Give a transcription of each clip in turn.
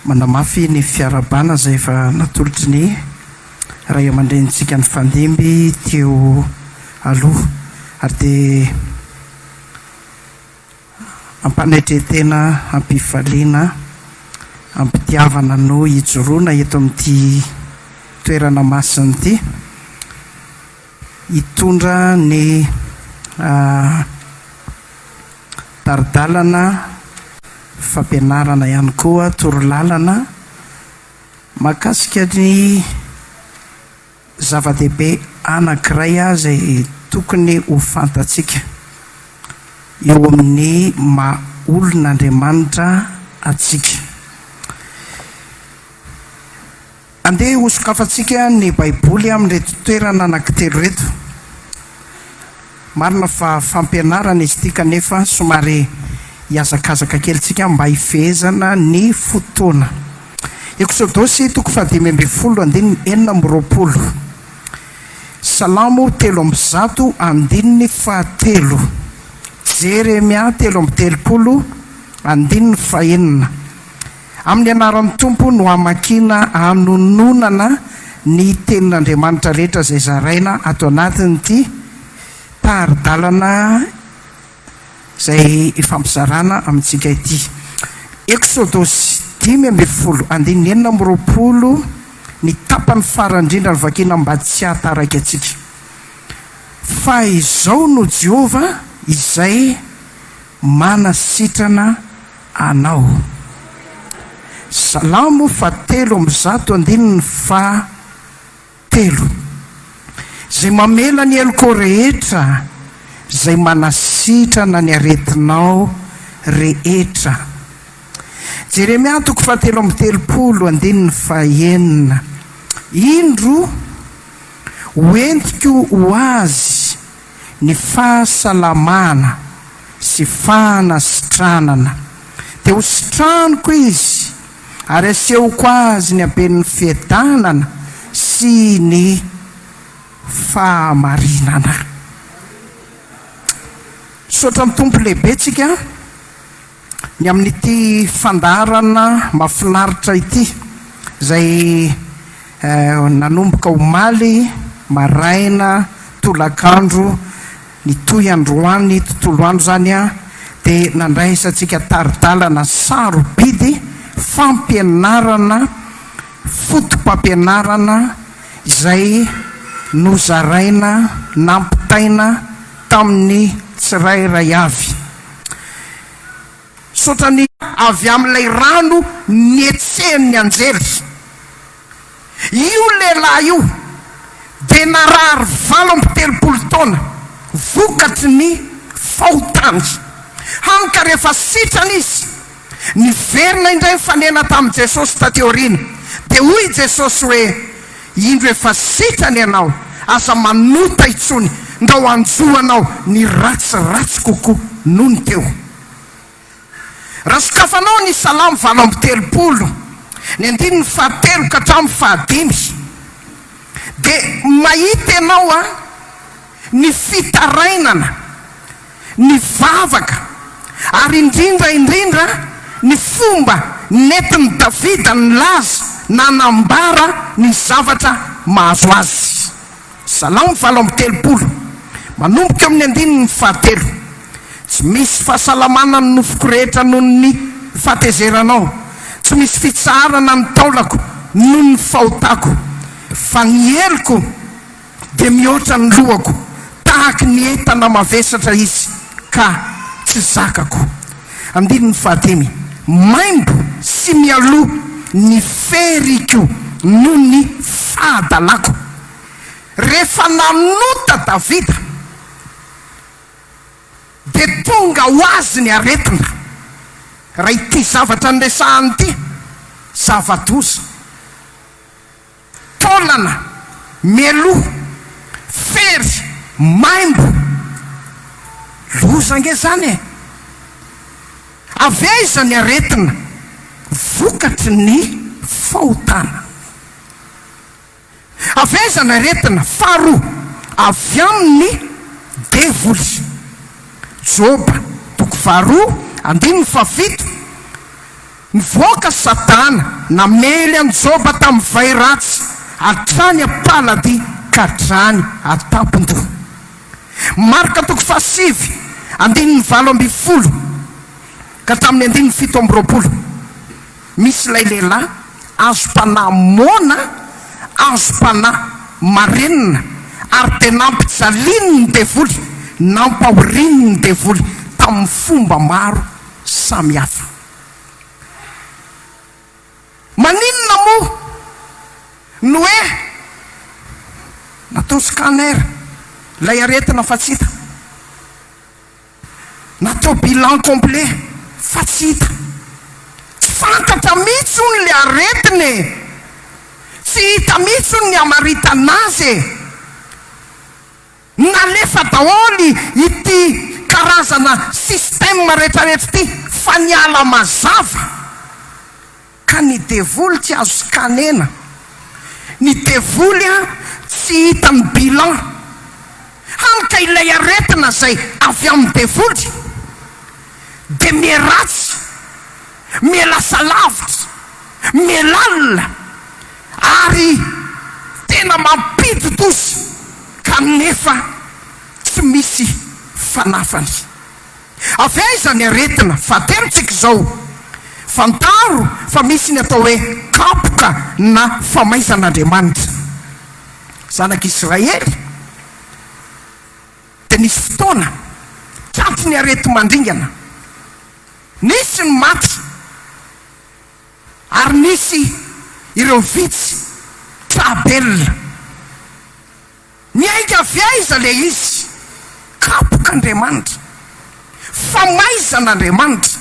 manamafy ny fiarabana zay efa natolotry ny ray aman-drenitsika ny fandimby teo aloha ary dia ampanaitretena ampifaliana ampitiavana no hijoroana eto amin'ity toerana masina ity hitondra ny taridalana fampianarana ihany koa torolalana mahakasika ny zava-dehibe anankiray zay tokony ho fantatsika eo amin'ny maha olon'Andriamanitra atsika. Andeha hosokafatsika ny baiboly amin'reto toerana anankitelo reto. Marina fa fampianarana izy ity kanefa somary hiazakazaka kely tsika mba hifehezana ny fotoana. Eksodosy 15:20 Salamo 3:7 Jeremia 3:30 amin'ny anaran'ny Tompo no hamakina hanononana ny tenin'Andriamanitra rehetra zay zaraina ato anatin'ity taridalana zay ifampizarana amintsika ity. Eksodosy 10:20 ny tapany farandrindra ny vakina mba tsy hataraiky atsika. Fa izao no Jehova izay manasitrana anao. Salamo 3:7 zay mamela ny eloko rehetra zay manasitrana ny aretinao rehetra. Jeremia 3:30 indro hoentiko ho azy ny fahasalamana sy fanasitranana dia ho sitraniko izy ary asehoko azy ny haben'ny fiadanana sy ny fahamarinana. Sotra amin'ny tompo lehibe tsika ny amin'ity fandarana mahafinaritra ity zay nanomboka omaly maraina tolakandro ny toy androany tontolo andro zany dia nandraisantsika taridalana sarobidy fampianarana fotom-pampianarana izay nozaraina nampitaina tamin'ny tsirairay avy. Sotrany avy amin'ilay rano nietsehan'ny anjely. Io lehilahy io dia narary 30 taona vokatry ny fahotany. Hany ka rehefa sitrana izy niverina indray fanena tamin'i Jesosy tateorina dia hoy Jesosy hoe indro efa sitrana ianao aza manota itsony ndao anjoanao ny ratsiratsy kokoa noho ny teo. Raha sokafanao ny Salamo 3:30 ny 9:7 ka hatramin'ny 5 dia mahita ianao ny fitarainana ny vavaka ary indrindra ny fomba nentin'i Davida nilaza nanambara ny zavatra mahazo azy. Salamo 3:30 manomboka amin'ny 9:7 tsy misy fahasalamana ny nofoko rehetra noho ny fahatezeranao, tsy misy fitsarana ny taolako noho ny fahotako, fa ny eloko dia mihoatra ny lohako tahaka ny entana mavesatra izy ka tsy zakako. 5 maimbo sy mialoha ny feriko noho ny fahadalako. Rehefa nanota Davida dia tonga ho azy ny aretina. Raha ity zavatra nresahany ity zava-doza, taolana, mialoha, fery, maimbo, loza nge zany avy aiza ny aretina vokatry ny fahotana. Avy aiza ny aretina faharoa avy amin'ny devoly. Joba 2:7 Nivoaka Satana namely any Joba tamin'ny vai ratsy hatrany apalady ka hatrany atampon-do. Marika toko 7 andininy 7 ka tamin'ny andininy 7 misy ilay lehilahy azo mpanahy mona, azo mpanahy marenina, ary tena nampijaliany ny devoly, nampahoriny ny devoly tamin'ny fomba maro samihafa. Maninona moa no hoe natao scanner ilay aretina fa tsy hita, natao bilan complet fa tsy hita, tsy fantatra mihitsy hono le aretiny, tsy hita mihitsy hono ny amaritana azy, nalefa daholy ity karazana système rehetrarehetra ity fa niala mazava. Ka ny devoly tsy azo scanena, ny devoly tsy hita ny bilan, hanka ilay aretina zay avy amin'ny devoly de mieratsy, mielasa lavitra, mielalina, ary tena mampiditosy, kanefa tsy misy fanafany. Avy aiza ny aretina? Fatelontsika zao fantaro fa misy ny atao hoe kapoka na famaizan'Andriamanitra. Zanak'Israely de nisy fotoana kapo ny arety mandringana, nisy ny maty, ary nisy ireo vitsy trabelona. Miaika avy aiza le izy? Kapok'Andriamanitra, famaizan'Andriamanitra.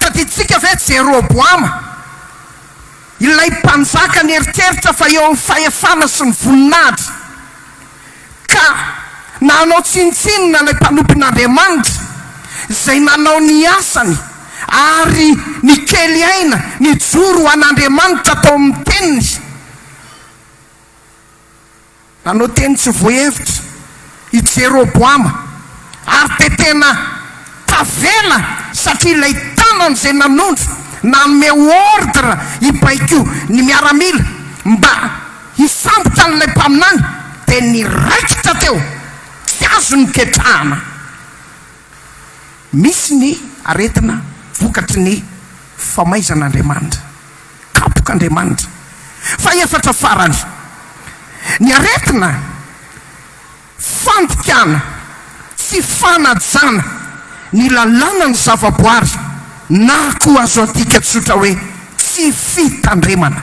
Taditsika ve Jeroboama, ilay mpanjaka nieritreritra fa eo amin'ny fahefana sy ny voninahitra, ka nanao tsinitsinina ilay mpanompon'Andriamanitra zay nanao ny asany, ary ny kely aina nijoro an'Andriamanitra tao amin'ny teniny. Nanao teny tsy voahevitra i Jeroboama, ary de tena tavela satria ilay tanany zay nanondro nanome ordre i baiko ny miaramila mba hisambotra n'ilay mpaminany, de niraikitra teo, tsy azo ny ketrahana. Misy ny aretina vokatry ny famaizan'Andriamanitra, kapok'Andriamanitra. Fa efatra farany, ny aretina fandikana sy fanajana ny lalàna ny zavaboary, na koa azo atika tsotra hoe tsy fitandremana.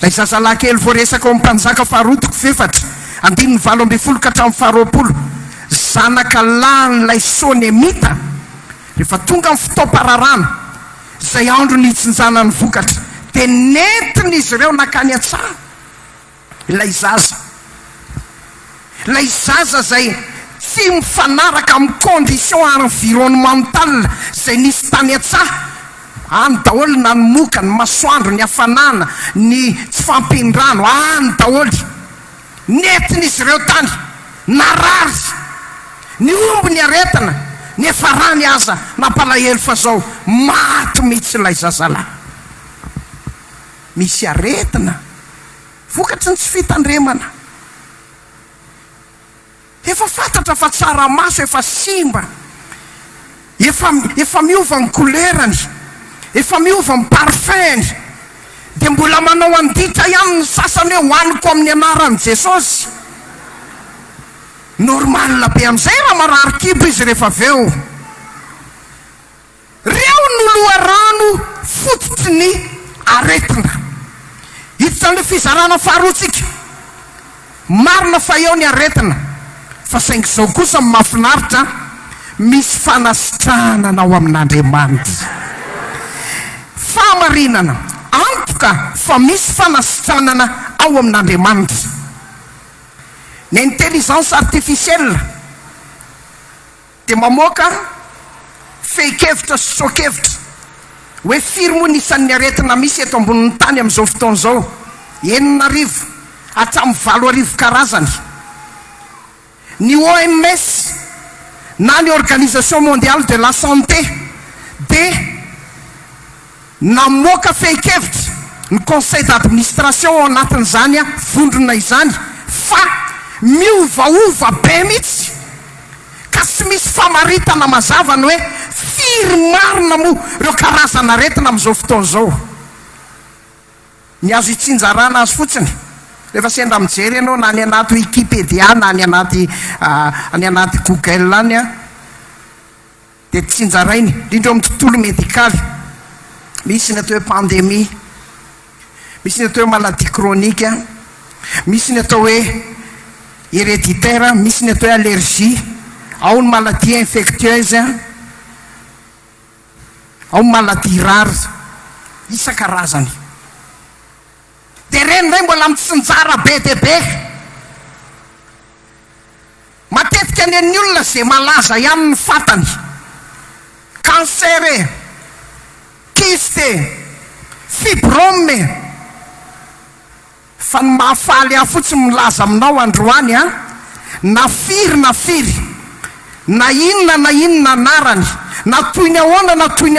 Lay zazalahy kely voaresaka ao amin'ny mpanjaka 7 andininy 12 ka hatramin'ny 20, zanaka lahin'ilay Sonemita, rehefa tonga amin'ny fotoam-pararana zay andro nitsinjana ny vokatra, de nentiny izy ireo nakany an-tsaha ilay zaza zay tsy mifanaraka amin'ny condition environnementale zay nisy tany an-tsaha. Any daholy na ny moka, ny masoandro, ny hafanana, ny tsy fampindrano, any daholy netiny izy ireo tany, narary, ny omby ny aretina, ny efarany aza nampalahelo fa zao maty mihitsy ilay zazalahy. Misy aretina vokatry ny tsy fitandremana. Efa fantatra fa tsaramaso efa simba, efa miova ny kolerany, efa miova ny parfum, de mbola manao anditra ihany ny sasany hoe hoaniko amin'ny anaran'i Jesosy. Normal be am'izay raha marary kibo izy rehefa aveo. Reo no loharano fototry ny aretina. Hita ny fizarana faharoatsika, marina fa eo ny aretina, fa saingy zao kosa mahafinaritra, misy fanasitranana ao amin'Andriamanitra. Famarinana antoka fa misy fanasitranana ao amin'Andriamanitra. Ny intelligence artificielle de mamoaka feikevitra sy sokevitra hoe firy moa nisan'ny aretina misy eto ambonin'ny tany amin'izao fotoana zao, 9 hatramin'ny 7 karazany. Ny OMS na ny Organisation Mondiale de la Santé dia namoaka fehi-kevitra ny conseil d'administration ao anatin'izany a vondrona izany fa miovaova be mihitsy ka tsy misy famaritana mazava ny hoe firy marina moa ireo karazana retina amin'izao fotoana izao. Ny azo itsinjarana azy fotsiny rehefa sendra mijery ianao na any anaty Wikipédia na any anaty Google any a dia tsinjarainy indrindra amin'ny tontolo médikaly. Misy ny atao hoe pandémie, misy ny atao hoe maladie chronique, misy ny atao hoe héréditaire, misy ny atao hoe allergie, ao ny maladie infectieuse, ao ny maladie rare, isan-karazany. Dia reny indray mbola mitsinjara be dia be. Matetika ny an'ny olona izay malaza ihany ny fatany: cancer, kyste, fibrome. Fa ny mahafaly aho fotsiny milaza aminao androany a, na firy na inona anarany, na toy ny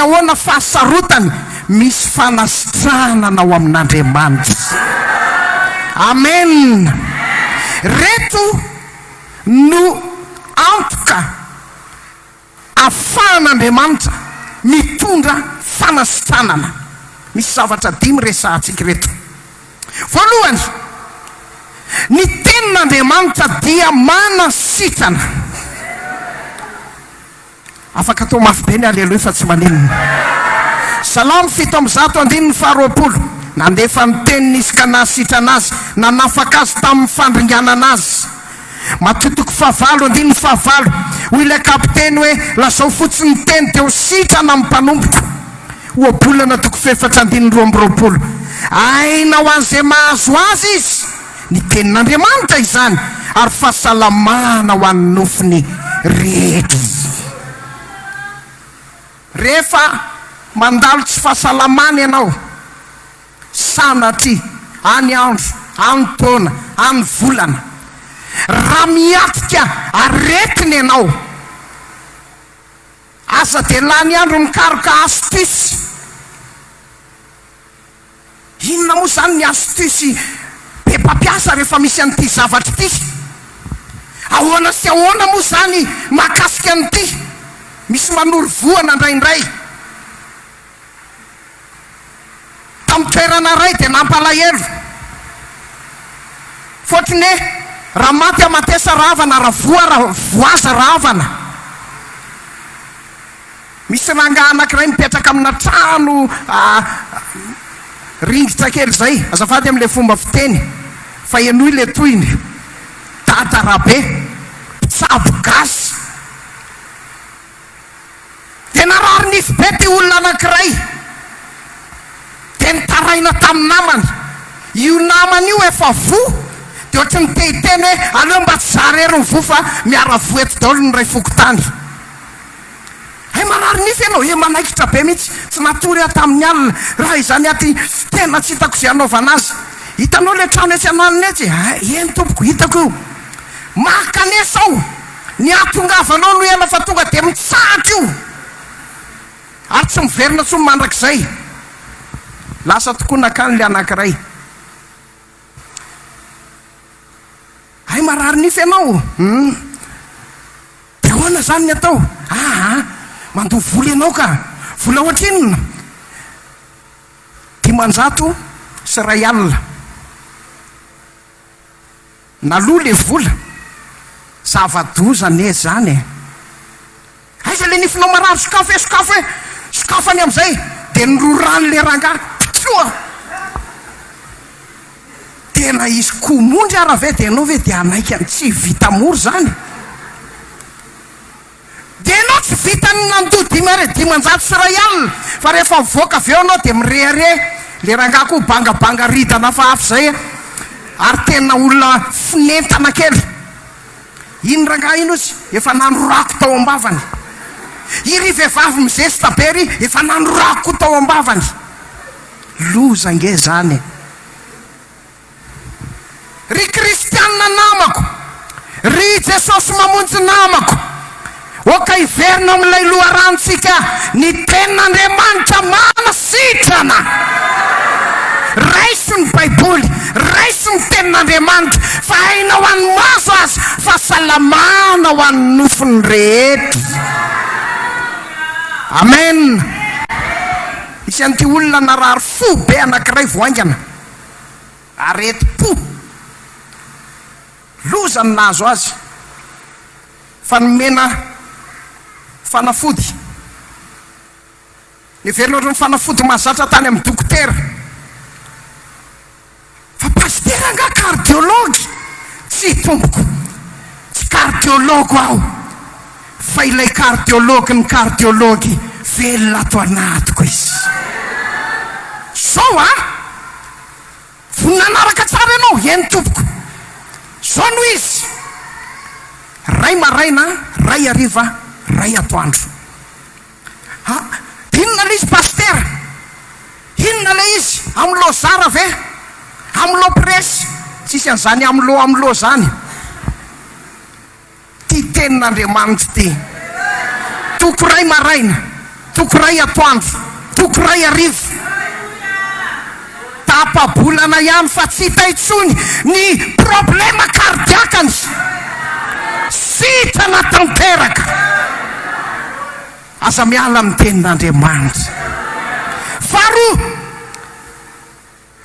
ahoana fahasarotany, misy fanasitrahana ao amin'Andriamanitra. Amen. Reto no antoka ahafahan'Andriamanitra mitondra fanasitranana. Misy zavatra dimy resahantsika reto. Voalohany, ny tenin'Andriamanitra dia manasitrana. Afaka atao mafy be ny aleloha fa tsy maninona. Salamo 7:120 nandefa ny teninisy ka nasitrana azy, nanafaka azy tamin'ny fandringanana azy. Matotoko 9:5 hoy ilay kapiteny hoe lazao fotsiny ny teny dia ho sitrana amin'ny mpanomboka. Oabolana 4:220 aina ho an'izay mahazo azy izy, ny tenin'Andriamanitra izany, ary fahasalamana ho an'ny nofiny rehetra. Rehefa mandalo tsy fahasalamana ianao, sanatry, any andro, any taona, any volana, raha miatika aretina ianao, asa dia lany andro mikaroka astuce. Inona moa zany ny astuce be mpampiasa rehefa misy an'ity zavatra ity? Ahoana sy ahoana moa zany mahakasika an'ity? Misy manoro voana indraindray. Tamin'ny toerana ray dia nampalahelo. Fotony raha maty amatesa ravana, raha voaza ravana. Misy rangahy anankiray mipetraka amina trano ringitra kely zay, azafady amin'ilay fomba fiteny fa enoy le toyiny, tatarabe, mpitsabo gasy. Dia narary nify be ty olona anankiray, dia nitaraina tamin'ny namany. Io namany io efa vo, dia ohatry ny tehiteny hoe aleo mba tsy zarery ny vo fa miara vo eto daholo ny ray fokotany. Hay marary nify ianao, manaikitra be mihitsy, tsy natory aho tamin'ny alina, raha izany aty tena tsy hitako izay anaovana azy. Hitanao le trano etsy ananiny etsy? Eny tompoko, hitako io. Makanesa aho, ny ahatongavanao no ela fa tonga dia mitsahatra io, ary tsy miverina tsy mandrakizay. Lasa tokoa nakany le anankiray. Hay marary nify ianao, dia ahoana zany ny atao? Mandoha vola ianao ka. Vola ohatrinona? 500 sy 1 alina. Naloha le vola, zava-doza ne zany. Aiza le nifinao marary sokafany amin'izay, dia nirorany le rangahy. Tsoa! Tena izy komondry ara ve dia ianao ve dia anaika tsy vita moro zany. Dia ianao tsy vitany nandoha 500 sy 1 alina, fa rehefa mivoaka avy eo ianao dia mirehare. Le rangahy koa bangabanga ritana fa afy zay, ary tena olona finentana kely. Iny rangahy iny ozy efa nanorako tao ambavany. Iry vehivavy mizesta be ry efa nanorako tao ambavany. Loza nge zany. Ry kristianina namako, ry Jesosy mamonjy namako, oka iverina amin'ilay loharantsika ny ten'Andriamanitra manasitrana. Raiso ny baiboly, raiso ny tenin'Andriamanitra, fa haina ho an'ny maso azy, fahasalamana ho an'ny nofony rehetra. Amen. Isy an'ity olona narary fo be anankiray voaingana, areti-po, lozany nazo azy, fanomena fanafody. Niverina ohatry ny fanafody mahazatra tany amin'ny dokotera. Fa pastera nga cardiology, tsy tompoko, tsy cardiologue aho, fa ilay cardiologue ny cardiology velona ato anatiko izy. Zao vonanaraka tsara ianao, eny tompoko. Zao no izy, ray maraina, ray hariva, ray atoandro. Inona le izy pastera? Inona le izy? Amlo zara ve? Amlo presy? Tsisy an'izany amlo zany. Ty tenin'Andriamanitra ty. Toko ray maraina, toko ray atoandro, toko ray hariva. Tapabolana ihany fa tsy hita intsony ny problema kardiakany. Sitrana tanteraka. Aza miala amin'ny tenin'Andriamanitra. Faharoa,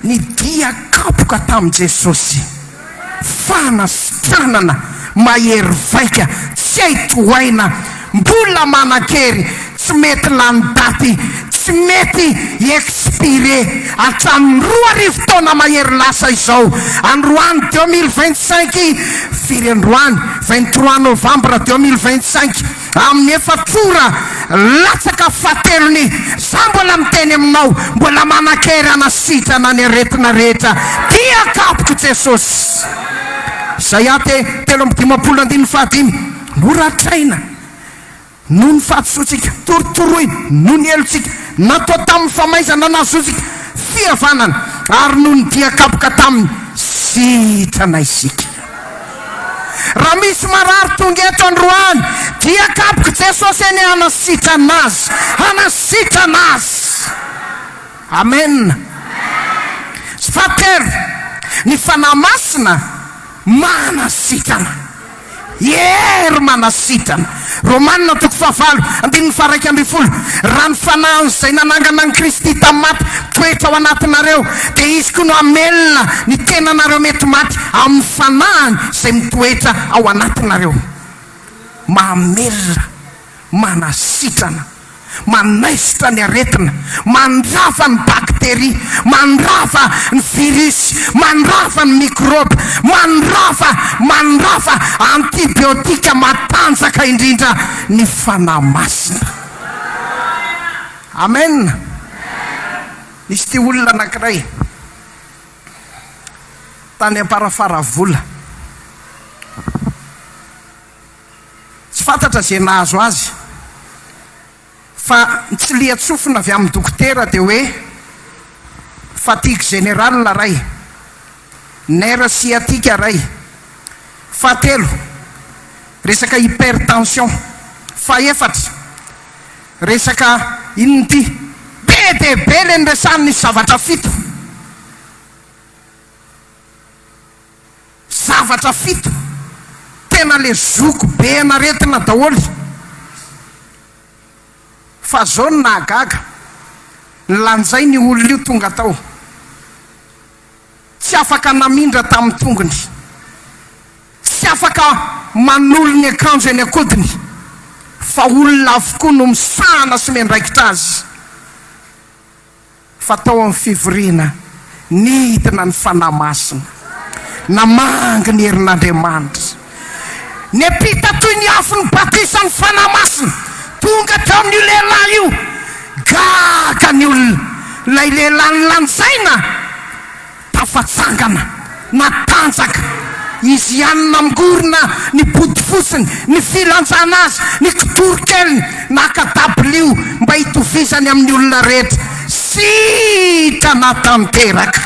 ny dia kapoka tamin'i Jesosy, fanasitranana mahery vaika, tsy haitohaina, mbola manan-kery, tsy mety lany daty, tsy mety expiré hatramin'ny 2 taona mahery lasa izao. Androany 2025, firy androany 23 novembre 2025, amin'ny efatrora latsaka fatelony, za mbola miteny aminao, mbola manan-kery anasitrana ny aretina rehetra. Dia kapoka Jesosy. Isaia 3:15 noratraina noho ny fahasotsika, torotoroina noho ny helotsika, natao tamin'ny famaizana nazotsika fihavanana, ary noho ny dia kapoka taminy sitrana isika. Raha misy marary tonga eto androany, dia kapoka Jesosy eny anasitrana azy, anasitrana azy. Amen. Fahatelo, ny fanahy masina manasitrana, hery manasitrana. Romanina 5:1-20. Raha ny fanahy izay nanangana ny Kristy tamin'ny maty toetra ao anatinareo, dia izy koa no amelona ny tenanareo mety maty amin'ny fanahiny izay mitoetra ao anatinareo. Mamelona, manasitrana, manaisitra ny aretina, mandrafa ny bakteria, mandrafa ny virus, mandrafa ny microbe, mandrafa antibiotika matanjaka indrindra ny fanahy masina. Amen. Nisy ty olona anankiray tany amparafara vola, tsy fantatra zay nahazo azy, fa tsy liatsofina avy amin'ny dokotera dia hoe fatigue générale ray, nerf sciatique ray. Fahatelo, resaka hypertension. Fahefatra, resaka inona ty, be dia be le nresany ny zavatra fito. Zavatra fito, tena le zoko be anaretina daholy. Fa zao ny nahagaga, lanjay ny olona io tonga tao, tsy afaka namindra tamin'ny tongony, tsy afaka manolo ny akanjo eny akodiny, fa olona avokoa no misahana sy mendraikitra azy. Fa tao amin'ny fivoriana, nidina ny fanahy masina, namangy ny herin'Andriamanitra, nepita toy ny afo ny batisa ny fanahy masina, tonga teo amin'ny lehilahy io, gaga ny olona. Lay lehilahy ny lanjaina tafatsangana, natanjaka, izy ihany namgorona ny body fosiny, ny filanjana azy, ny kitorokeliny, nakadablio mba hitovizany amin'ny olona rehetra. Sitrana tanteraka.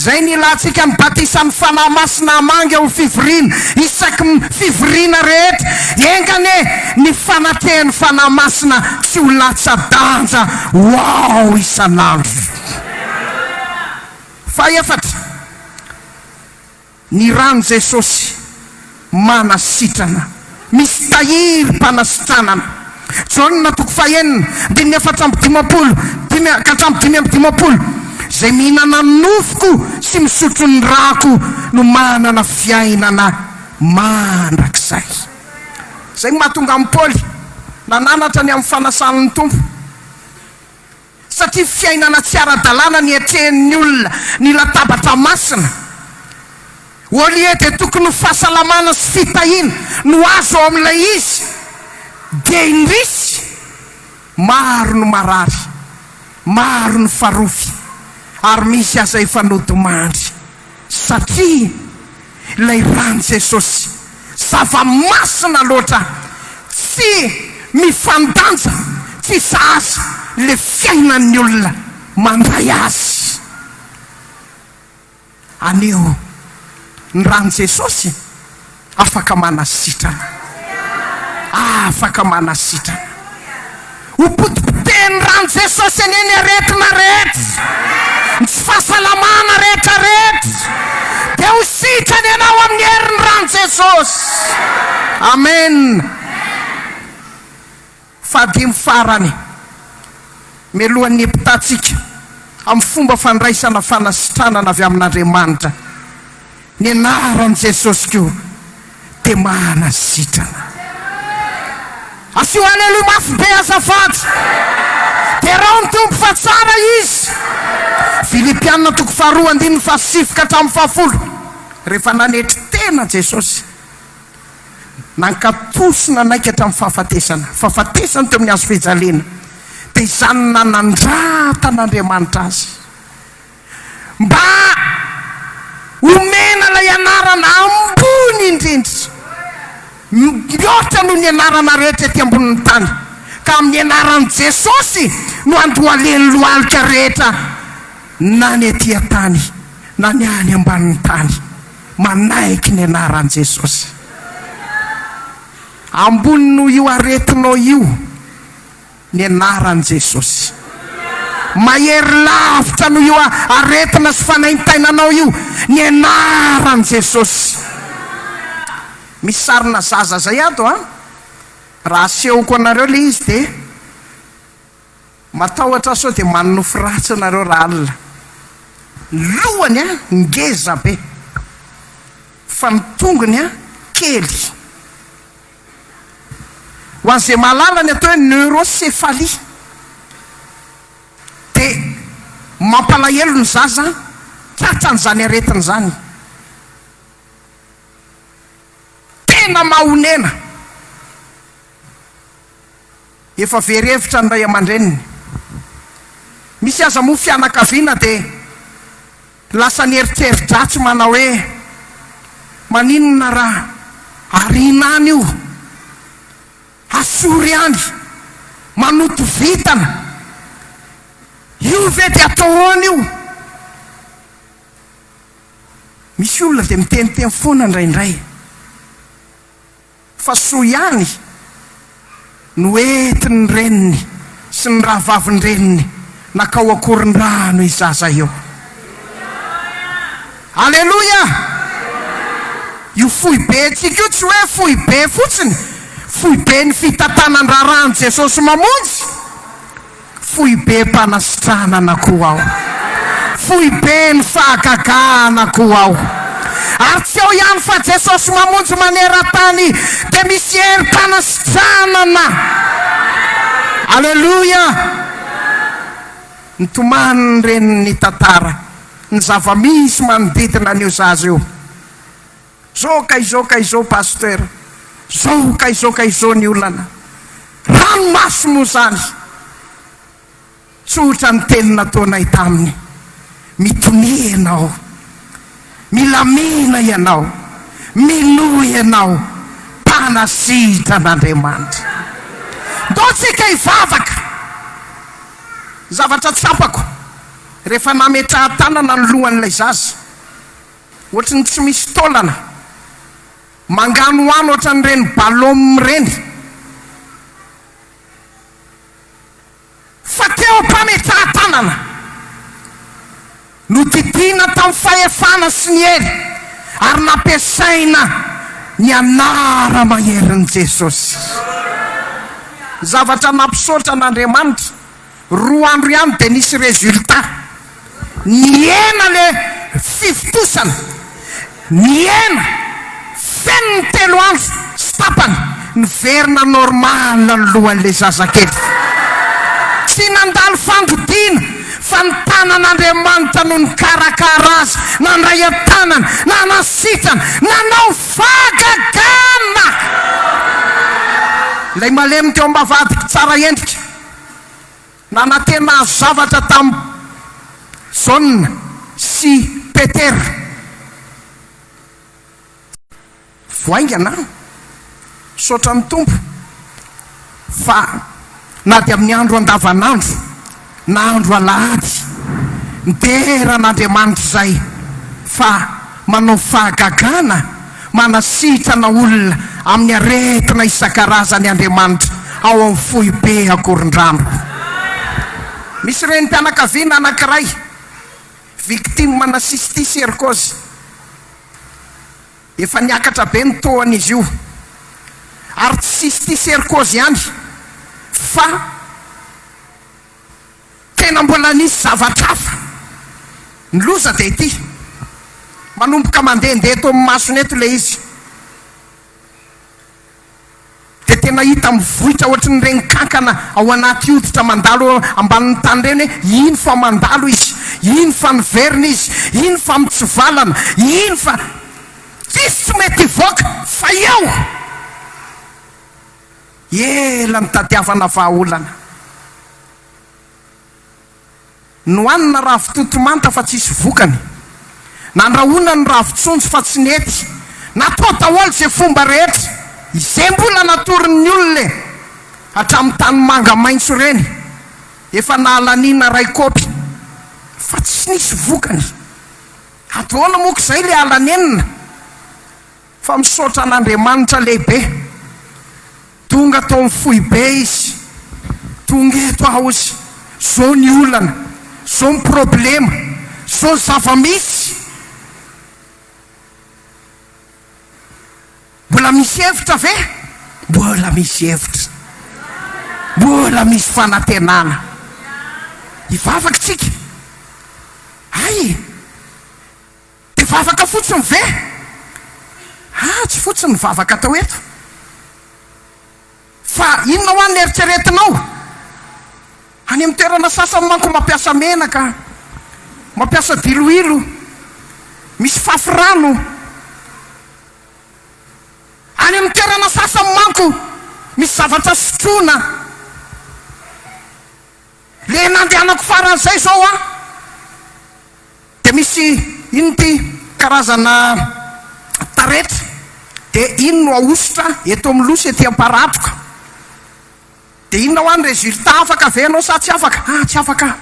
zay nilatsika ny batisan'ny fanahy masina amangy ao fivoriana isaky fivoriana rehetra engane ny fanatehan'ny fanahy masina tsy ho latsa-danja wow isan'andro. Faefatra, ny rano Jesosy manasitrana, misy tahiry mpanasitranana. Jaonina toko fahenina dimy efatra amby dimapolo katramby dimy amby dimapolo, zay mihinana nofoko sy misotro ny rako no manana fiainana mandrakizay. Zay mahatonga amin'ny Paoly nananatra ny amin'ny fanasan'ny tompo, satria fiainana tsy ara-dalàna ny etrehan'ny olona ny latabatra masina. Olie dia tokony ho fahasalamana sy fitahiana no azo ao amin'ilay izy, dia indrisy maro no marary, maro no farofy, ary misy aza efa nodomandry, satria ilay rano Jesosy zava-masina loatra, tsy mifandanja, tsy zaza le fiainan'ny olona mandray azy. Anio ny rano Jesosy afaka manasitrana, afaka manasitrana. Ho potipoteny rano Jesosy aneny aretina rehetra, ny tsy fahasalamana rehetra rehetra, dia ho sitrany ianao amin'ny herin'ny rano Jesosy. Amen. Fadimy farany melohan'ny epitatsika amin'ny fomba fandraisana fanasitranana avy amin'Andriamanitra, ny anaran'i Jesosy koa dia manasitrana. Asio aleluia mafy be azafady, dia raha ny tompo fa tsara izy. Filipianina toko 2:7 hatramin'ny 10. Rehefa nanetry tena Jesosy, nankatosina naikatra amin'ny fahafatesana teo amin'ny azo fijaliana, dia izany nanandrata n'Andriamanitra azy mba omena ilay anarana ambony indrindra, mihoatra noho ny anarana rehetra ety ambonin'ny tany, ka amin'ny anaran'i Jesosy no andohaleny lohalika rehetra, na ny etỳ tany na ny any ambanin'ny tany, manaiky ny anaran'i Jesosy. Ambony no io aretinao io, ny anaran'i Jesosy. Mahery lavitra no io aretina sy fanaintainanao io, ny anaran'i Jesosy. Misy sarina zaza zay ato raha asehoko anareo le izy dia matahotra sao dia manonofo ratsy anareo raha alina. Lohany ngeza be, fa ny tongony kely. Ho an'izay mahalala ny atao hoe neurocéphalie, dia mampalahelo ny zaza tratran'izany aretina zany, tena mahonena. Efa verevitra ny ray aman-dreniny. Misy aza moa fianakaviana dia lasa nieritrerit-dratsy manao hoe maninona raha arinany io, asory any, manoto vitana, io ve dia ataony io. Misy olona dia miteniteny foana indraindray fa soa ihany no entiny reniny sy ny rahavaviny reniny nakao akorin'ny rano izaza io. Aleluia. Io fohy be tsika io tsy hoe fohy be fotsiny, fohy be ny fitantanan rarano Jesosy mamonjy, fohy be mpanasitranana koa ao, fohy be ny fahagagana koa ao. Ary tsy ao ihany fa Jesosy mamonjy maneran-tany dia misy herim-panasitranana. Aleluia. Nitomany reny ny tantara, ny zava-misy manodidina an'io zaza io. Zao ka izao pasteur, zao ka izao ny olana. Ranomaso moa zany, tsotra ny teny nataonay taminy. Mitony ianao, milamina ianao, milo ianao, mpanasitran'Andriamanitra. Ndao tsika hivavaka. Zavatra tsapako, rehefa nametraha-tanana ny lohan'ilay zaza ohatra ny tsy misy taolana mangano ano ohatra n'ireny balôme reny fa teo mpametraha-tanana no didina tamin'ny fahefana sy ny hery ary nampiasaina ny anara maherin'i Jesosy. Zavatra nampisaotra an'Andriamanitra 2 andro ihany dia nisy résultat. Niena le fivitosana, niena feno ny 3 andro sy tapany niverina normal ny lohan'ilay zazakely. Tsy nandalo fandodiana fa ny tanan'Andriamanitra no nikarakara azy, nandray an-tanana, nanasitrana, nanao fagagana. Ilay malemy teo ambavadiky tsara endrika nanantena azo zavatra tamin'ny Jaune sy Peter. Voaingana saotra ny tompo fa na dia amin'ny andro andavanandro na andro alahady midera n'Andriamanitra izay fa manao fahagagana, manasitrana olona amin'ny aretina isan-karazany Andriamanitra ao amin'ny foibe akoron-drano. Misy reny mpianakaviana anankiray victime na cysticercose, efa niakatra be ny tohany izy io, ary tsy cysticercose ihany fa tena mbola nisy zavatra hafa. Ny loza dia ity, manomboka mandehandeha eto amin'ny masony eto ilay izy dia tena hita mivohitra ohatry ny regny kankana ao anaty hoditra mandalo ambanin'ny tany reny hoe ino fa mandalo izy, ino fa niverina izy, ino fa mitsivalana, ino fa tsisy tsy mety hivoaka fa eo ela mitadiavana vahaolana. Nohanina ravitotomanta fa tsisy vokany, nandrahona ny ravitsonjo fa tsy nety, natao daholo zay fomba rehetra izay mbola natorin'ny olona hatramin'ny tany manga maitso reny, efa nahalanina 2 kopy fa tsy nisy vokany. Ataona moka izay le halanenina fa misaotra an'Andriamanitra lehibe, tonga tao amin'ny foibe izy, tonga eto aho izy, zao ny olana, zao ny problema, zao zava-misy. Mbola misy hevitra ve? Mbola misy hevitra, mbola misy fanantenana. Hivavaka tsika, ay dia vavaka fotsiny ve? Tsy fotsiny vavaka atao eto, fa inona ho an'ny eritreretinao? Any amin'ny toerana sasany manko mampiasa menaka, mampiasa diloilo, misy fafirano. Any amin'ny toerana sasany manko misy zavatra sotroina. Le nandehanako faran'izay zao dia misy ino ty karazana taretra, dia ino no ahositra eto amin'ny loso ety amparatroka. Dia inona ho an'ny résultat? Afaka ve anao sa tsy afaka? Tsy afaka.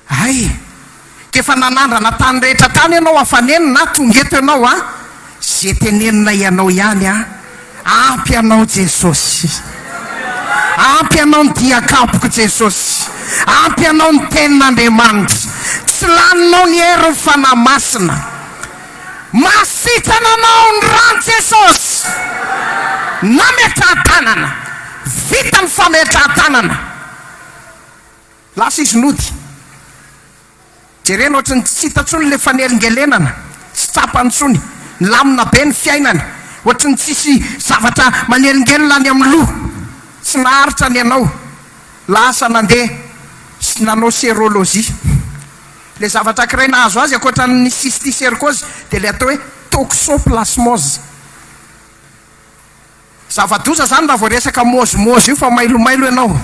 Ay, kefa nanandrana tany rehetra tany ianao hafanenina, tonga eto ianao zay tenenina ianao ihany ampy anao Jesosy, ampy anao ny diakapoko Jesosy, ampy anao ny tenin'Andriamanitra, tsy laninao ny herin'ny fanamasina, masitana anao ny rano Jesosy. Nametraha-tanana, vita ny fametraha-tanana, lasa izy nody. Jerena ohatrany tsy hitatsony le fanelingelenana, tsy tsapany tsony, lamina be ny fiainana, ohatrany tsisy zavatra manelingelina any amin'ny loha, tsy naharitra ny ianao, lasa nandeha sy nanao sérologie. Le zavatra kiray nahazo azy akoatran'ny cysticercose dia le atao hoe toxoplasmose. Zava-doza zany raha vao resaka mozimozy io fa mailomailo ianao.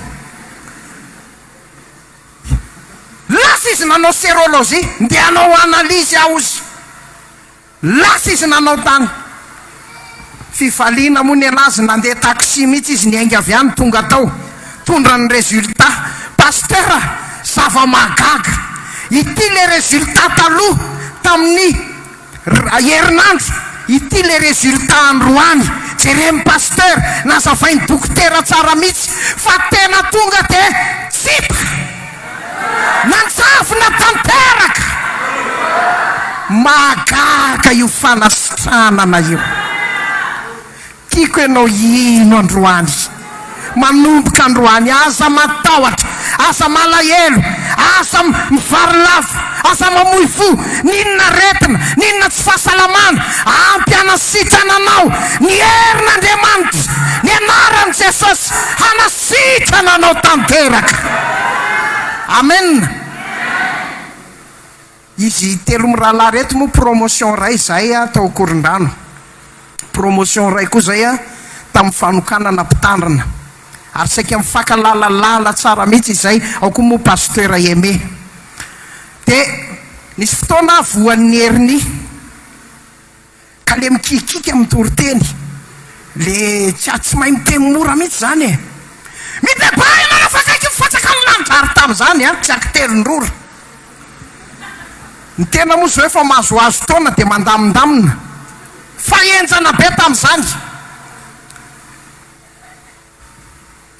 Lasa izy nanao sérologie, ndia hanao analyse aho izy, lasa izy nanao tany fivaliana moa ny anazy, nandeha taxi mihitsy izy niainga avy any tonga tao tondra ny résultat. Pasteur, zava-magaga. Ity le résultat taloha tamin'ny herinandro, ity le résultat androany. Jeremy pasteur nazavainy dokotera tsara mihitsy fa tena tonga de tsipa nanjavona tanteraka. Magaga io fanasitranana io. Tiako ianao ino androany, manomboka androany, aza matahotra, aza malahelo, aza mivarilavo, aza mamoy fo, ninona retina, ninona tsy fahasalamana, ampy anasitrana anao ny herin'Andriamanitra, ny anaran'i Jesosy hanasitrana anao tanteraka. Amen. Izy telo mirahalahy reto moa promotion ray zay tao Korondrano. Promotion ray koa zay tamin'ny fanokanana mpitandrina. Ary saika mifakalalala tsara mihitsy izay, ao koa moa pasteur Aimé. De nisy fotoana voan'ny heriny ka le mikikika amin'ny toriteny, le tsy mahay miteny mora mihitsy zany e. Mibebahina afakaiky mifatsaka amin'ny lanjary tamin'izany tsy akitelon-drora. Ny tena moa zao efa mahazoazo taona dia mandamindamina, fa enjana be tamin'izany.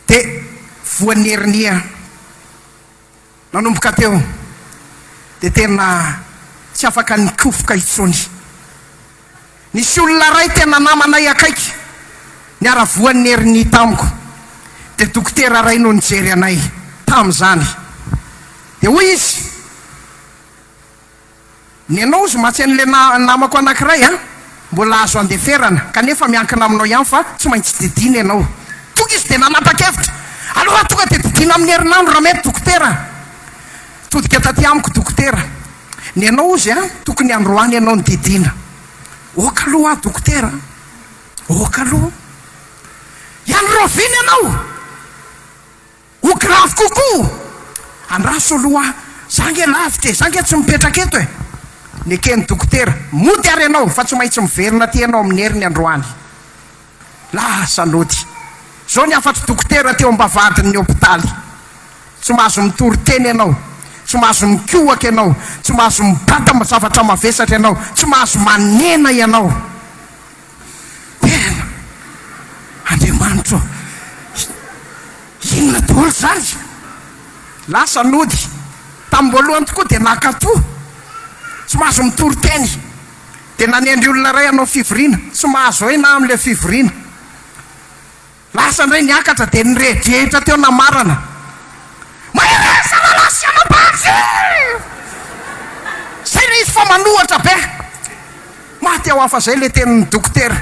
Dia voan'ny heriny nanomboka teo dia tena tsy afaka nikofoka intsony. Nisy olona ray tena namanay akaiky niara voan'ny heriny tamiko, dia dokotera ray no nijery anay tamin'izany. Dia hoy izy, ny anao izy matsy an'le namako anankiray mbola azo andeferana kanefa miankina aminao ihany fa tsy maintsy didina ianao. Tonga izy dia nanapa-kevitra, aloha tonga dia didina amin'ny herinandro raha mety dokotera. Todika taty amiko dokotera, ny anao izy tokony androany ianao ny didina. Oka aloha dokotera, oka aloha, iandroviny ianao, ogravo kokoa, andraso aloha, zange lavitra, zange tsy mipetraka eto e. Nekeny dokotera, mody ary ianao fa tsy maintsy miverina ty ianao amin'ny heriny androany. Sanody zao ny afatry dokotera teo ambavadin'ny hôpitaly, tsy mahazo mitory teny ianao, tsy mahazo mikohaka ianao, tsy mahazo mibata zavatra mavesatra ianao, tsy mahazo manena ianao. Tena Andriamanitra, inona daholo zany? Sanody tamin'ny voalohany tokoa dia nakatoa, tsy mahazo mitory teny. Dia nanendry olona ray anao fivoriana, tsy mahazo hoe na amin'ilay fivoriana. Lasa indray niakatra dia niredrehitra teo namarana, maheresa lalasy anabatsy zay le izy fa manohatra be. Maty ao hafa zay le tenin'ny dokotera.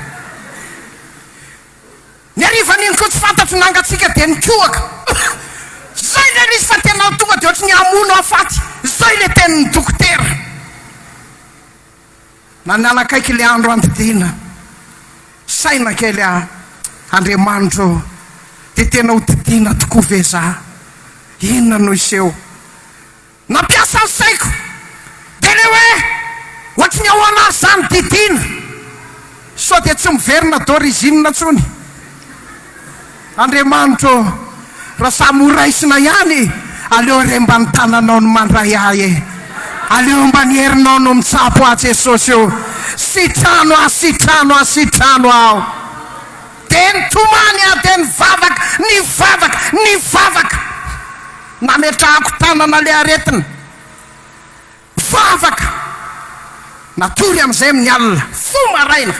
Ny arivan'iny koa tsy fantatry nangatsika dia nikohaka. Zay le izy fa tena tonga dia ohatry ny hamono afaty. Zay le tenin'ny dokotera. Nananakaiky le andro andidina, saina kely Andriamanitra, dia tena ho didina tokoa ve za? Inona no iseho? Nampiasa ny saiko, dia le hoe ohatry ny ao anazy zany didina, sao dia tsy miverina d'origine ntsony. Andriamanitra, raha samy horaisina ihany, aleo remba ny tananao no mandray ahy e. Aleo mba ny herinao no mitsapo a Jesosy eo. Sitrano aho. Dia nitomany dia nivavaka. Nametrahako tanana le aretina. Vavaka. Natory amin'izay amin'ny alina. Fo maraina.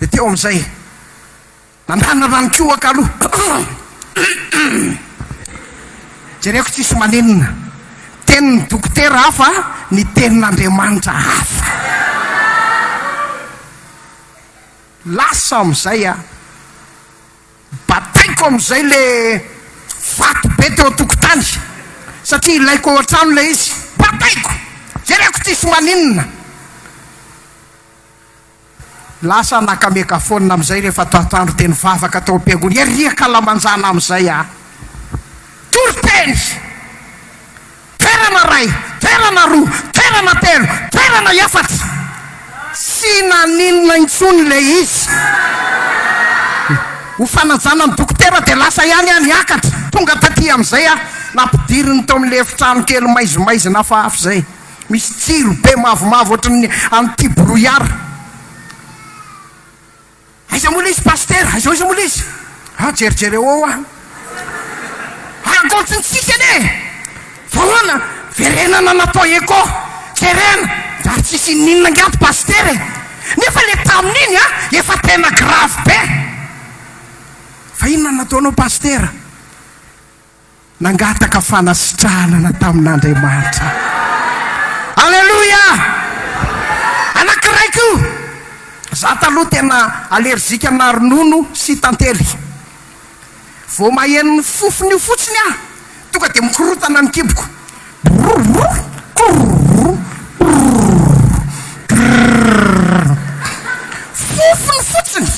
Dia teo amin'izay, nandana nikohaka aloha. Jereko tsisy maninona. Tenin'ny dokotera hafa, ny tenin'Andriamanitra hafa. Lasa amin'izay bataiko amin'izay le vato be teo tokotany, satria ilaiko ao an-trano le izy. Bataiko, jereko tsisy maninona. Lasa nakamekafona amin'izay rehefa toatandro teny vavaka tao am-piangony, eriaka lamanjana amin'izay toriteny. Toerana ray, toerana roa, toerana telo, toerana efatra. Sy naninona intsony le izy. Ho fanajana ny dokotera dia lasa ihany niakatra. Tonga taty amin'izay nampidiriny tao amin'le efitrano kely maizimaizina hafahafa zay, misy tsiro be mavomavo ohatrany an'ity brouillard. Aiza mola izy paster, aiza mola izy? Jerijereo eo agotiny tsika ane. Fa hoana verenana natao eko, jerena da tsisy ninona ngato paster e. Nefa le tamin'iny efa tena grave be. Fa inona nataonao paster? Nangataka fanasitranana tamin'Andriamanitra. Alleluia! Anakiraiky za taloha tena alerzika na ronono sy tantely. Vao maheno ny fofony io fotsiny tonga dia mikorotana ny kiboko. Fofony fotsiny.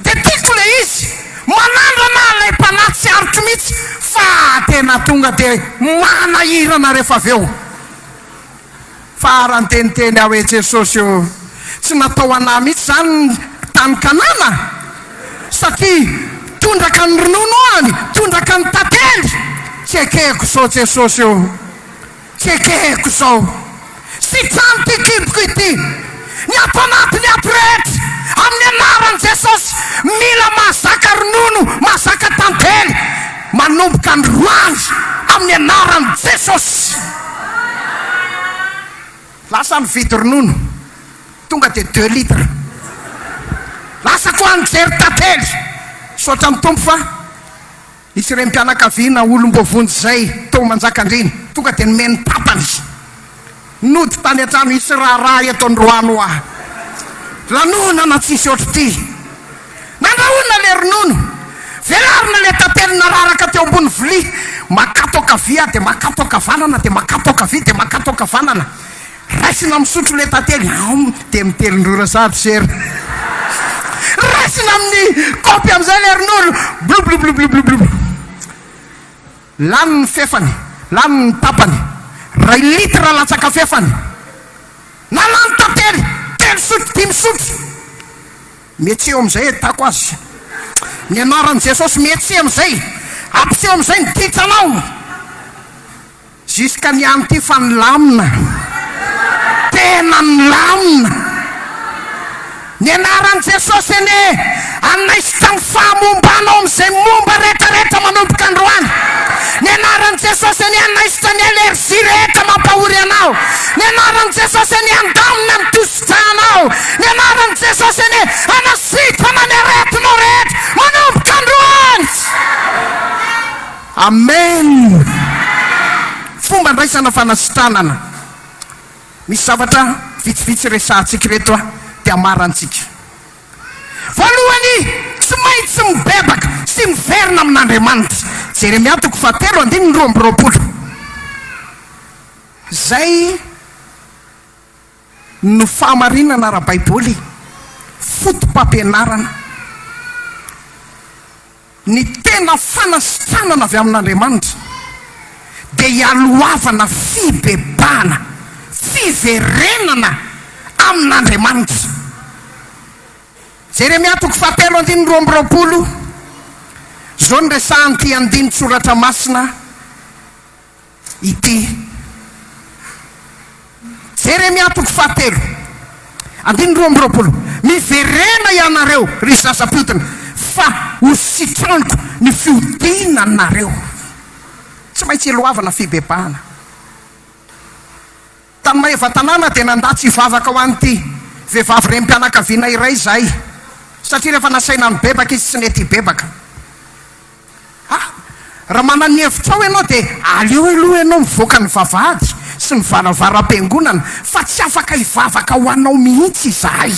Dia tiako le izy manandrana ilay mpanaty tsy arotro mihitsy, fa tena tonga dia manahirana rehefa avy eo. Fa raha nyteniteny aho hoe Jesosy io tsy natao anahy mihitsy zany tany kanana, satria tondraka ny ronono any, tondraka ny tantely. Tsy ekeko zao Jesosy io, tsy ekeko zao. Sitrano ty kiboko ity, ny ato anatiny ato rehetra amin'ny anaran'i Jesosy. Mila mahazaka ronono, mahazaka tantely, manomboka ny roany amin'ny anaran'i Jesosy. Lasa mividy ronono tonga dia 2 litres. Lasa koa nijery tantely. Saotra ny tompo fa isy ireny mpianakaviana olom-bovonjy zay tao manjakandriny tonga dia nomeny tapany. Nody tany an-trano isy raharaha eto androano lanona tsisy ohatry ty. Nandrahoana le ronono, velarina le tantely nararaka teo ambony vilia. Makato akavia dia makato akavanana, dia makato akavia dia makato akavanana. Raisina misotro le tantely dia mitelindrora sady sery. Raisina amin'ny kopy amin'izay le ronono, blu. Lany ny fefany, lany ny tapany, 2 litra latsaka fefany. Nalany tantely, 3 sotro, 5 sotro. Mietseo amin'izay tako azy. Ny anaran'i Jesosy mietseo amin'izay, ampitseo amin'izay ny ditranao. Juska ny any ty fa nilamina, tena nilamina. Ny anaran'i Jesosy ene anaisika ny fahamombanao amin'izay momba rehetrarehetra manomboka androany. Ny anaran'i Jesosy ene anaisika ny alerzi rehetra mampahory anao. Ny anaran'i Jesosy ene andamina amin'ny tosidranao. Ny anaran'i Jesosy ene anasitana ny aretinao rehetra manomboka androany. Amen. Fomba ndraisana fanasitranana. Misy zavatra vitsivitsy resahantsika reto dia amarantsika. Voalohany, tsy maintsy mibebaka sy miverina amin'Andriamanitra. Jeremia 3:2. Zay no fahamarinana ara-baiboly, fotom-pampianarana, ny tena fanasitranana avy amin'Andriamanitra dia hialoavana fibebana, fiverenana amin'Andriamanitra. Jeremia 3:2. Zao ny resahany ty andiny soratra masina ity. Jeremia 3:2. Miverena ianareo ry zaza-piotona, fa ho sitraniko ny fiodinanareo. Tsy maintsy iloavana fibebana. Tany maheva tanàna dia nandatsy hivavaka ho an'ity vehivavy rem-pianakaviana iray zay, satria rehefa nasaina ny bebaka izy tsy nety bebaka. Raha manana hevitra ao ianao dia aleo aloha ianao mivoaka ny vavahady sy ny varavaram-piangonana, fa tsy afaka hivavaka ho anao mihitsy izahay.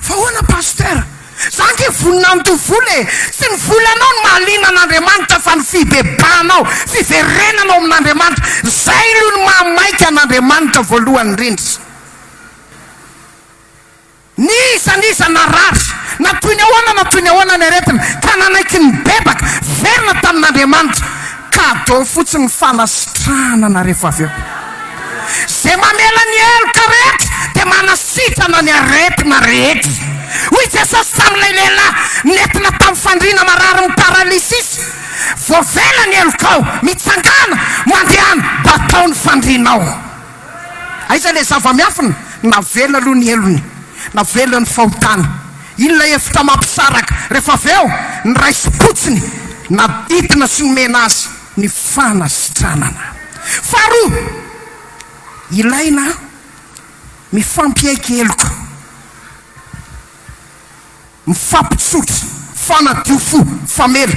Fa hoana paster, za nge vonina ny tovoly tsy ny volanao ny mahaliana an'Andriamanitra fa ny fibebanao, fiverenanao amin'Andriamanitra. Zay aloha ny mahamaika an'Andriamanitra voalohany indrindra. Nisa narary, natoy ny ahoana ny aretina, ka nanaiky ny bebaka, verina tamin'Andriamanitra, ka atao fotsiny fanasitranana rehefa avy eo. Zay mamela ny eloka rehetra dia manasitrana ny aretina rehetra. Hoy Jesosy tamin'ilay lehilahy nentina tamin'ny fandriana marary ny paralytika. misisy voavela ny elokao mitsangana mandehana mba ataony fandrinao. Aiza le zava-miafina navela aloha ny elony, navela ny fahotany. Inona efitra mampisaraka rehefa avy eo ny raisipotsiny naditina sy nomena azy ny fanasitranana. Faharoa, ilaina mifampiaiky eloka, mifampitsotra, fanadio fo, famela.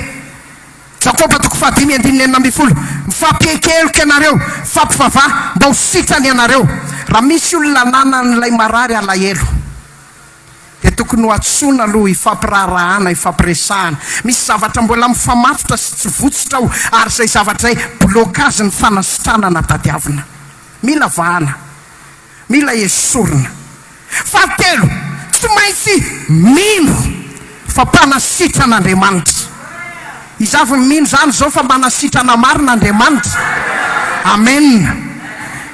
Jakoba 5:10 mifampiaiky eloka ianareo, fampivavaha mba ho sitrany ianareo. Raha misy olona nanan'ilay marary alahelo dia tokony ho atsoina aloha ifampirarahana, ifampiresahana. Misy zavatra mbola mifamatotra sy tsy votsotra ao, ary izay zavatra izay blokazy ny fanasitranana tadiavina. Mila vahana, mila esorina. Fahatelo, tsy maintsy mino fa mpanasitran'Andriamanitra. Izavy mino zany zao fa manasitrana marina Andriamanitra. Amen.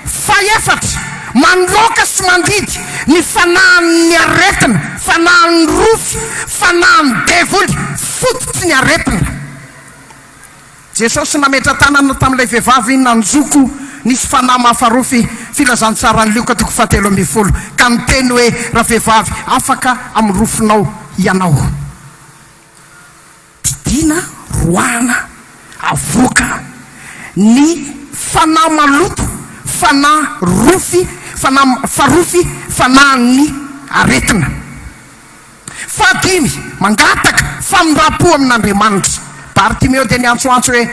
Fahaefatra, manloka sy mandidy ny fanahin'ny aretina, fanahin'ny rofy, fanahin'ny devoly, fototsy ny aretina. Jesosy nametra tanana tamin'ilay vehivavy nanjoko nisy fanahy mafarofy, filazantsara ny Luka 7:20, ka niteny hoe raha vehivavy afaka amin'ny rofinao ianao. Pidina, roana, avoka ny fanahy maloto, fanahy rofy, farofy, fanahin'ny aretina. Fahadimy, mangataka famindra-po amin'Andriamanitra. Bartimeo dia niantsoantso hoe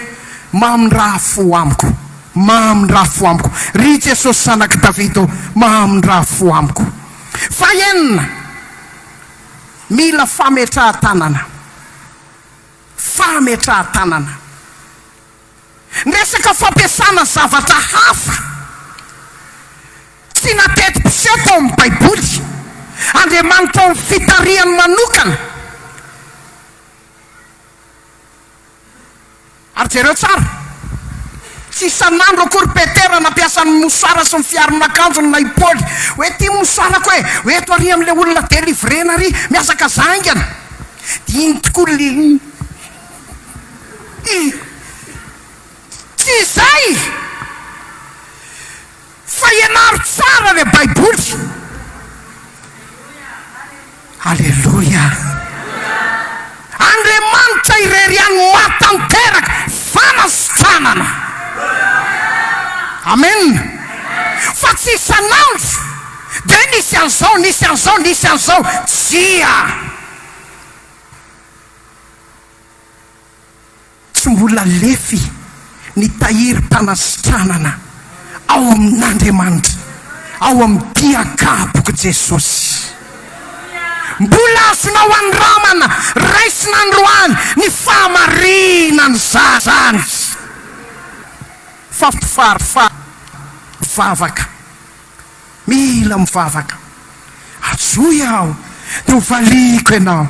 mamindra fo amiko, mamindra fo amiko. Ry Jesosy zanaky Davido, mamindra fo amiko. Fahaenina, mila fametraha-tanana, fametraha-tanana. Resaka fampiasana zavatra hafa tsy nateti-piseho tao amin'ny Baiboly. Andriamanitra ny fitariany manokana. Ary jereo tsara, tsy isan'andro akory Petera nampiasa ny mosara sy ny fiaron'akanjony na i Paoly hoe ty mosarako hoe eto ary amin'ilay olona delivrena ary miasaka zaingana. Iny tokoa le tsy izay, fa ianaro tsara le Baiboly. Alleluia. Andriamanitra ireriany matanteraka fanasitranana. Amen. Fa tsy isan'andro dia nisy an'izao, nisy an'izao, nisy an'izao. Tsia, tsy mbola lefy ny tahirim-panasitranana ao amin'Andriamanitra, ao amin'ny diakaboko Jesosy. Mbola azonao andramana raisina androany ny fahamarinany zazany. Mivavaka, mila mivavaka. Ajoy aho dia hovaliko ianao,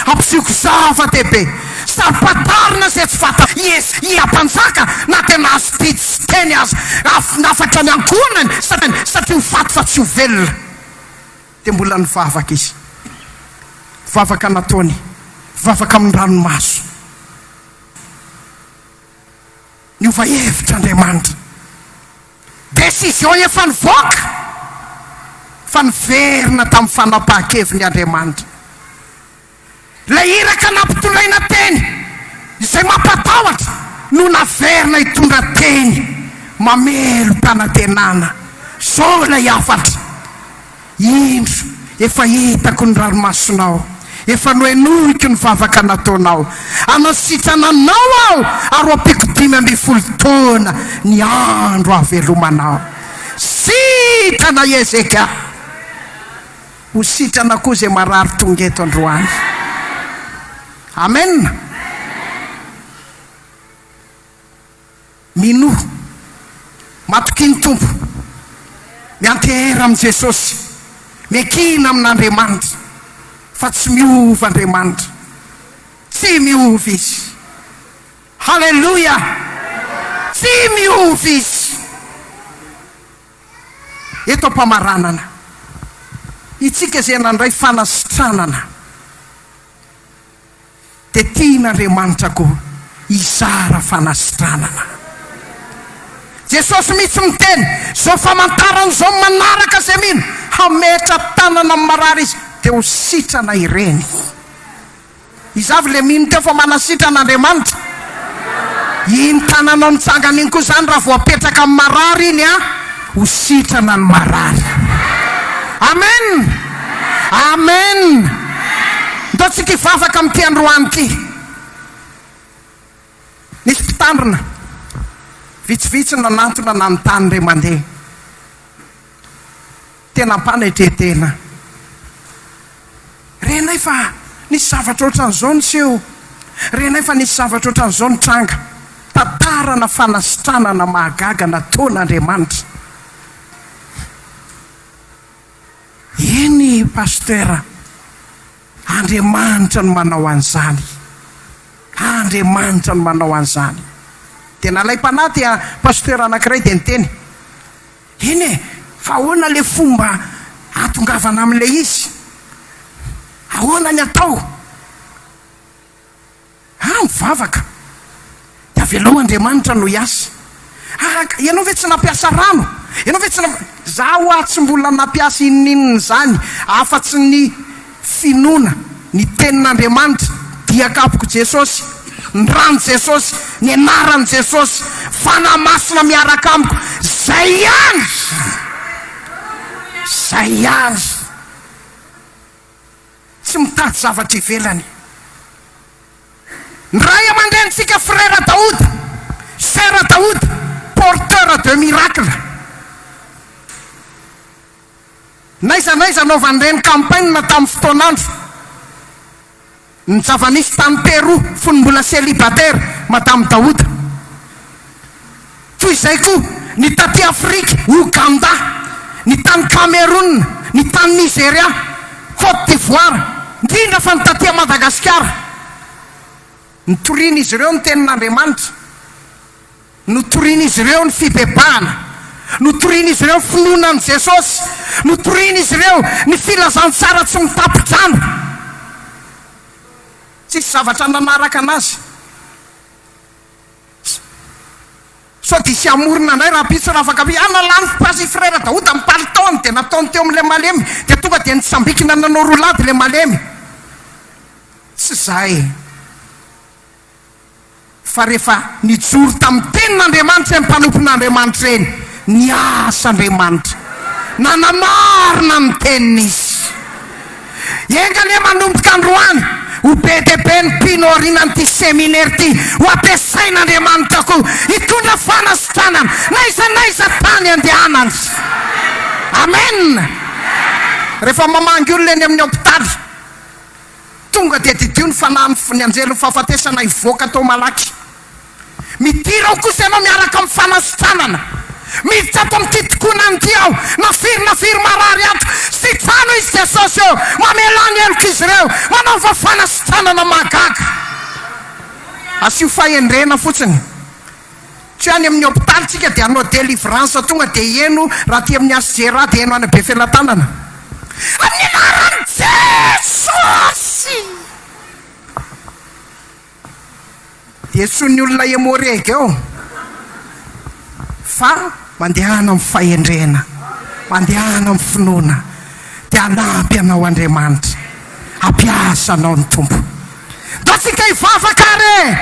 ampisyoko zava-dehibe, sapatarina zay tsy fata iampanjaka na tena azo didy sy teny azy nafatra ny ankonany satria ho faty fa tsy ho velona. Dia mbola nivavaka izy, vavaka nataony, vavaka amin'ny ranomaso. Ny ova-hevitr'Andriamanitra, décision efa nivoaka, fa niverina tamin'ny fanapahan-kevin'ny Andriamanitra. Ilay iraka nampitolaina teny izay mampatahotra no naverina hitondra teny mamelo tanantenana. Zao ilay afatra, indro efa hitako ny ranomasonao, efa noenoiko ny vavaka nataonao, anasitrananao aho ary ampiko 5 taona ny andro ahavelomanao. Sitrana Ezeka, ho sitrana koa zay marary tonga eto androany. Amen. Mino, matoky ny tompo, miantehera amin'ny Jesosy, miakina amin'Andriamanitra, fa tsy miova Andriamanitra, tsy miova izy. Halleluja, tsy miova izy. Eto am-pamaranana, itsika zay nandray fanasitranana, dia tian'Andriamanitra koa izara fanasitranana. Jesosy mitsy miteny zao famantarany zao manaraka zay mino hametra tanana amin'ny marary izy dia ho sitrana ireny. Izavy le mino teo fa manasitran'Andriamanitra. Iny tananao nitsangana iny koa zany raha voapetraka amin'ny marary iny ho sitrana ny marary. Amen. Amen. Ndao tsika hivavaka amin'ity androany ity. Nisy mpitandrina vitsivitsy nanantona nanontany ray mandeha. Tena mpanetretena. Renay fa nisy zavatra ohatran'izao niseho. Renay fa nisy zavatra ohatran'izao nitranga. Tantarana fanasitranana mahagaga nataon'Andriamanitra. Eny pasteur, Andriamanitra no manao an'izany. Andriamanitra no manao an'izany. Tena lay mpanaty pasteur anankiray dia niteny, eny e, fa ahoana le fomba atongavana amin'ile izy? Ahoana ny atao? Mivavaka. Dia avelao Andriamanitra no hiasa. Ianao ve tsy nampiasa rano? Ianao ve tsy zaho tsy mbola nampiasa inininy zany, afa-tsy ny finoana ny tenin'Andriamanitra, diakapoko Jesosy, ny rano Jesosy, ny anaran'i Jesosy, fanamasina miaraka amiko. Zay ihany. Zay ihany. Tsy mitady zavatra ivelany. Ny ray aman-drenitsika frère Daoud, sœur Daoud, porteur de miracle. Naiza naovan'ny reny campagne tamin'ny fotoanandro. Ny zava-nisy tany Peroa fony mbola célibataire Madame Daoud. Toy izay koa ny taty Afrika, Ouganda, ny tany Cameroun, ny tany Nigeria, Côte d'Ivoire, indrindra fa ny taty Madagasikara. Nitoriana izy ireo ny tenin'Andriamanitra. Notoriana izy ireo ny fibebahana. Notoriana izy ireo ny finoanan'i Jesosy. Notoriana izy ireo ny filazantsara tsy mitapitrano. Tsisy zavatra nanaraka anazy. So dia sy amorona indray raha pitsy raha afaka nalany pasy frère Daoud amin'ny palitaony dia nataony teo amin'ilay malemy dia tonga dia nitsambikina nanao rolady ilay malemy. Tsy zay. Fa rehefa nijoro tamin'ny tenin'Andriamanitra ny mpanompon'Andriamanitra eny, niasa Andriamanitra, nanamarina ny teniny izy. Enga le manomboka androany ho be dia be ny mpinoriana n'ity séminaire ity, ho ampiasain'Andriamanitra koa hitondra fanasitranana naiza tany andehanany. Amen. Rehefa mamangy olona eny amin'ny hôpitaly, tonga dia didio ny fanahy ny anjely fahafatesana hivoaka tao malaky. Midira kosa ianao miaraka amin'ny fanasitranana. Miditra ato amin'ity tokoana an'ity aho, nafiry marary ato. Sitrano izy Jesosy eo, mamelany eloko izy ireo, manaova fanasitranana mahagaga. Asio fahendrena fotsiny. Tsy any amin'ny hôpitaly tsika dia anao délivrance tonga dia eno raha ty amin'ny asgera dia eno any be felatanana. Amin'ny anaran'i Jesosy. Dia tsony olona emorega eo. Fa mandehana amin'ny fahendrena, mandehana amin'ny finoana, dia anampy anao Andriamanitra, ampiasa anao ny tompo. Da tsika hivavaka re.